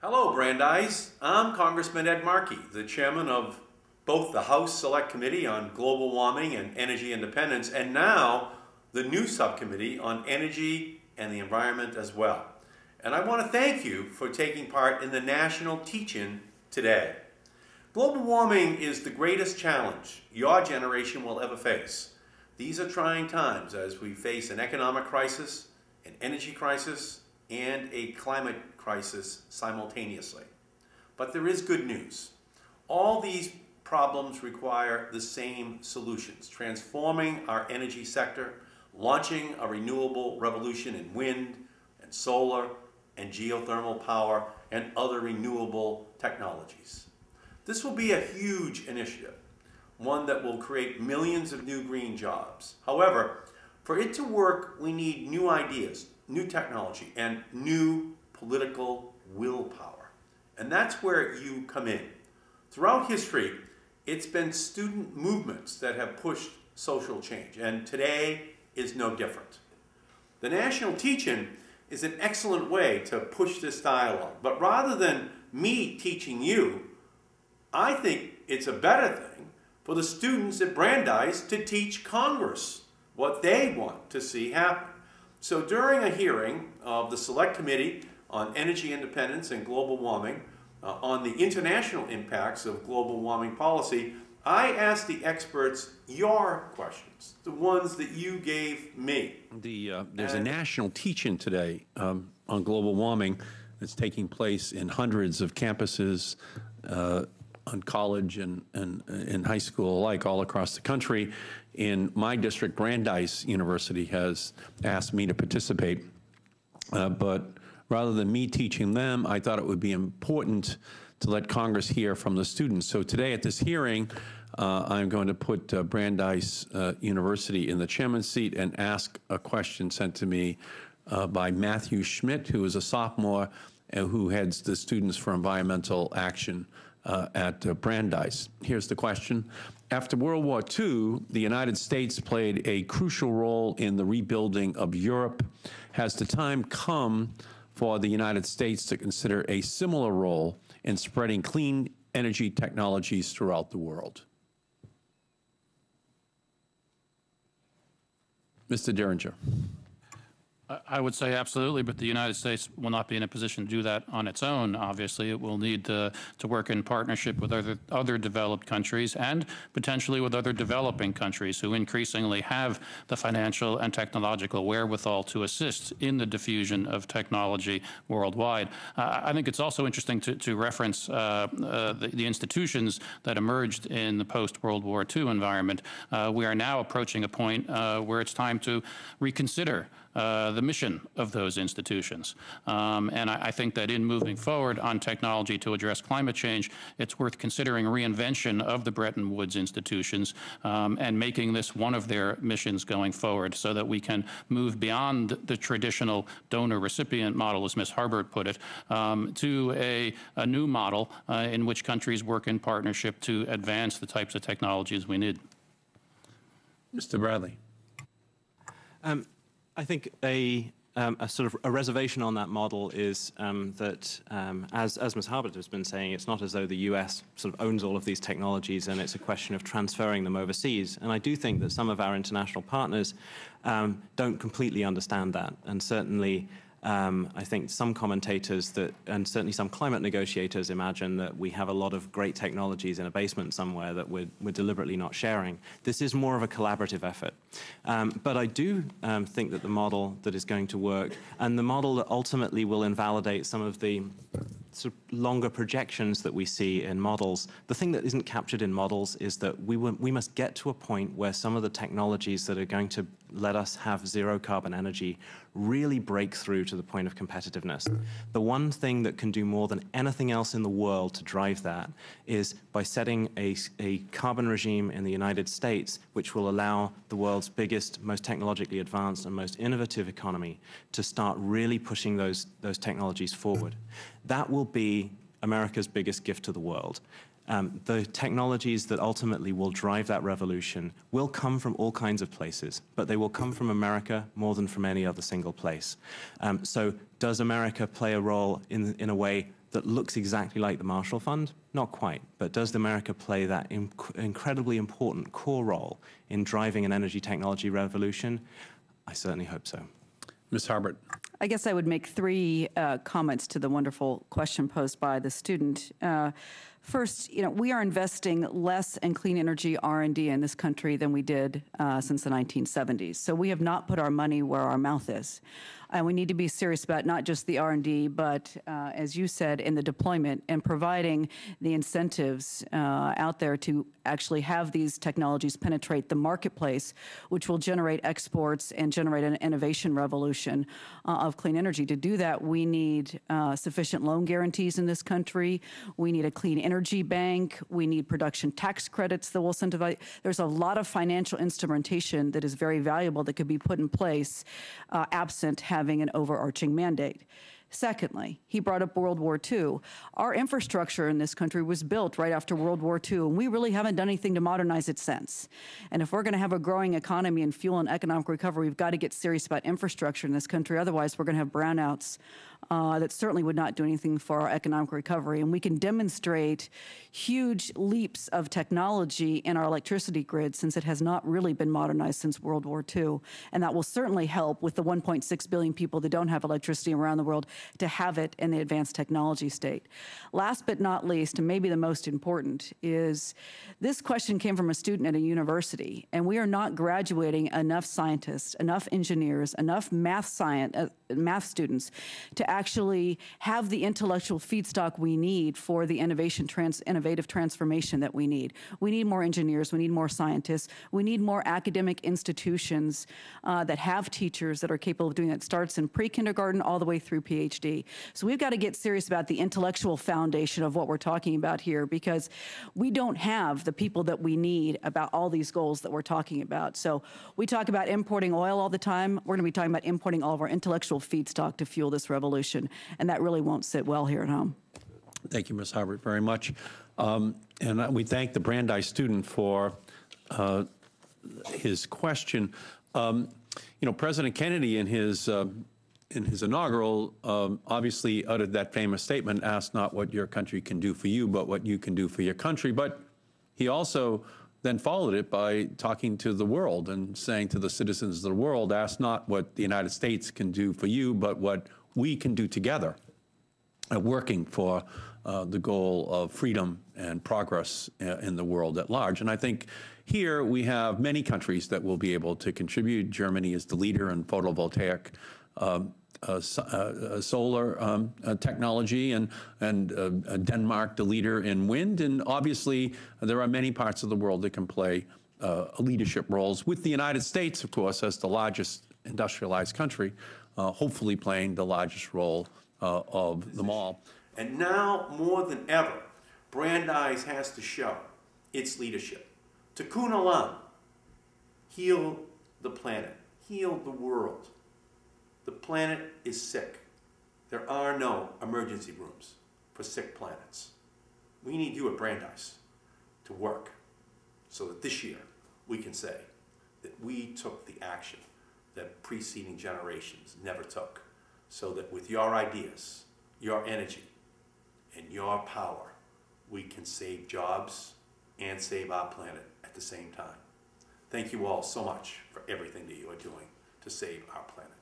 Hello, Brandeis. I'm Congressman Ed Markey, the chairman of both the House Select Committee on Global Warming and Energy Independence, and now the new subcommittee on energy and the environment as well. And I want to thank you for taking part in the national teach-in today. Global warming is the greatest challenge your generation will ever face. These are trying times as we face an economic crisis, an energy crisis, and a climate crisis simultaneously. But there is good news. All these problems require the same solutions: transforming our energy sector, launching a renewable revolution in wind and solar and geothermal power and other renewable technologies. This will be a huge initiative, one that will create millions of new green jobs. However, for it to work, we need new ideas, new technology, and new political willpower. And that's where you come in. Throughout history, it's been student movements that have pushed social change, and today is no different. The National Teach-In is an excellent way to push this dialogue, but rather than me teaching you, I think it's a better thing for the students at Brandeis to teach Congress what they want to see happen. So during a hearing of the Select Committee on Energy Independence and Global Warming on the international impacts of global warming policy, I asked the experts your questions, the ones that you gave me. There's a national teach-in today on global warming that's taking place in hundreds of campuses on college and high school alike all across the country. In my district, Brandeis University has asked me to participate, but rather than me teaching them, I thought it would be important to let Congress hear from the students. So today at this hearing, I'm going to put Brandeis University in the chairman's seat and ask a question sent to me by Matthew Schmidt, who is a sophomore and who heads the Students for Environmental Action at Brandeis. Here's the question. After World War II, the United States played a crucial role in the rebuilding of Europe. Has the time come for the United States to consider a similar role in spreading clean energy technologies throughout the world? Mr. Derringer. I would say absolutely, but the United States will not be in a position to do that on its own. Obviously, it will need to work in partnership with other developed countries and potentially with other developing countries who increasingly have the financial and technological wherewithal to assist in the diffusion of technology worldwide. I think it's also interesting to reference the institutions that emerged in the post-World War II environment. We are now approaching a point where it's time to reconsider the mission of those institutions. And I think that in moving forward on technology to address climate change, it's worth considering reinvention of the Bretton Woods institutions and making this one of their missions going forward so that we can move beyond the traditional donor-recipient model, as Ms. Harbert put it, to a new model in which countries work in partnership to advance the types of technologies we need. Mr. Bradley. I think a sort of a reservation on that model is that, as Ms. Harbert has been saying, it's not as though the U.S. sort of owns all of these technologies and it's a question of transferring them overseas. And I do think that some of our international partners don't completely understand that. And certainly, I think some commentators and certainly some climate negotiators imagine that we have a lot of great technologies in a basement somewhere that we're deliberately not sharing. This is more of a collaborative effort. But I do think that the model that is going to work and the model that ultimately will invalidate some of the sort of longer projections that we see in models, the thing that isn't captured in models is that we must get to a point where some of the technologies that are going to let us have zero carbon energy really break through to the point of competitiveness. The one thing that can do more than anything else in the world to drive that is by setting a carbon regime in the United States, which will allow the world's biggest, most technologically advanced and most innovative economy to start really pushing those technologies forward. That will be America's biggest gift to the world. The technologies that ultimately will drive that revolution will come from all kinds of places, but they will come from America more than from any other single place. So does America play a role in a way that looks exactly like the Marshall Fund? Not quite, but does America play that incredibly important core role in driving an energy technology revolution? I certainly hope so. Ms. Harbert. I guess I would make three comments to the wonderful question posed by the student. First, we are investing less in clean energy R&D in this country than we did since the 1970s. So we have not put our money where our mouth is. And we need to be serious about not just the R&D, but as you said, in the deployment and providing the incentives out there to actually have these technologies penetrate the marketplace, which will generate exports and generate an innovation revolution of clean energy. To do that, we need sufficient loan guarantees in this country. We need a clean energy bank. We need production tax credits that will incentivize. There's a lot of financial instrumentation that is very valuable that could be put in place absent having an overarching mandate. Secondly, he brought up World War II. Our infrastructure in this country was built right after World War II, and we really haven't done anything to modernize it since. And if we're going to have a growing economy and fuel and economic recovery, we've got to get serious about infrastructure in this country. Otherwise, we're going to have brownouts that certainly would not do anything for our economic recovery. And we can demonstrate huge leaps of technology in our electricity grid since it has not really been modernized since World War II. And that will certainly help with the 1.6 billion people that don't have electricity around the world to have it in the advanced technology state. Last but not least, and maybe the most important, is this question came from a student at a university, and we are not graduating enough scientists, enough engineers, enough math students to actually have the intellectual feedstock we need for the innovative transformation that we need. We need more engineers, we need more scientists, we need more academic institutions that have teachers that are capable of doing that. It starts in pre-kindergarten all the way through PhD. So we've got to get serious about the intellectual foundation of what we're talking about here, because we don't have the people that we need about all these goals that we're talking about. So we talk about importing oil all the time. We're going to be talking about importing all of our intellectual feedstock to fuel this revolution, and that really won't sit well here at home. Thank you, Ms. Harbert, very much. And we thank the Brandeis student for his question. President Kennedy, in his inaugural, obviously uttered that famous statement, "Ask not what your country can do for you, but what you can do for your country." But he also then followed it by talking to the world and saying to the citizens of the world, "Ask not what the United States can do for you, but what we can do together," working for the goal of freedom and progress in the world at large. And I think here we have many countries that will be able to contribute. Germany is the leader in photovoltaic solar technology, and Denmark the leader in wind. And obviously, there are many parts of the world that can play leadership roles, with the United States, of course, as the largest industrialized country, hopefully playing the largest role of them all. And now, more than ever, Brandeis has to show its leadership. Tikkun Olam, heal the planet, heal the world. The planet is sick. There are no emergency rooms for sick planets. We need you at Brandeis to work so that this year we can say that we took the action that preceding generations never took, so that with your ideas, your energy, and your power, we can save jobs and save our planet at the same time. Thank you all so much for everything that you are doing to save our planet.